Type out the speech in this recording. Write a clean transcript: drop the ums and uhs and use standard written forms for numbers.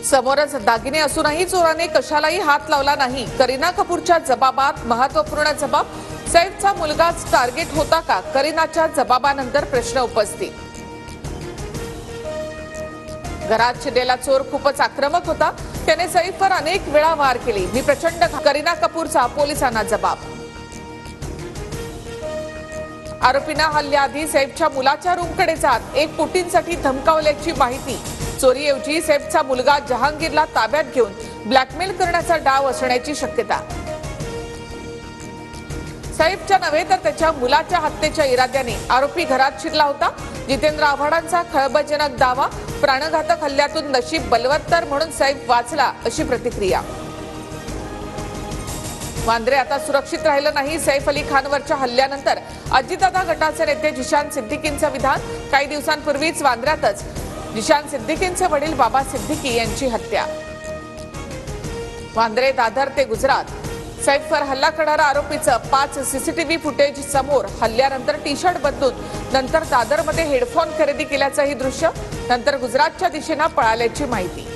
समोरच दागिने असूनही चोराने कशालाही हात लावला नाही। करीना कपूरच्या जबाबात महत्त्वपूर्ण जबाब, सैफचा मुलगाच टार्गेट होता का? करीनाच्या जबाबानंतर प्रश्न उपस्थित। घरात शिरलेला चोर खूपच आक्रमक होता, त्याने सैफवर अनेक वेळा वार केले। मी प्रचंड करीना कपूरचा पोलिसांना जबाब। आरोपींना हल्ल्याआधी सैफच्या मुलाच्या रूमकडे जात 1 कोटींसाठी धमकावल्याची माहिती। चोरीऐवजी सैफचा मुलगा जहांगीरला ताब्यात घेऊन ब्लॅकमेल करण्याचा डाव असण्याची शक्यता। सैफच्या नव्हे तर त्याच्या मुलाच्या हत्येच्या इराद्याने आरोपी घरात शिरला होता। जितेंद्र आव्हाडांचा खळबळजनक दावा, प्राणघातक हल्ल्यातून नशीब बलवत्तर म्हणून सैफ वाचला, अशी प्रतिक्रिया। वांद्रे आता सुरक्षित राहिलं नाही। सैफ अली खानवरच्या हल्ल्यानंतर अजितदादा गटाचे नेते जिशान सिद्दीकींचं विधान। काही दिवसांपूर्वीच वांद्र्यातच जिशान सिद्दीकींचे वडील बाबा सिद्दीकी यांची हत्या। वांद्रे दादर ते गुजरात सैफवर हल्ला करणारा आरोपीचं 5 सीसीटीव्ही फुटेज समोर। हल्ल्यानंतर टी शर्ट बदलून नंतर दादरमध्ये हेडफोन खरेदी केल्याचंही दृश्य, नंतर गुजरातच्या दिशेने पळाल्याची माहिती।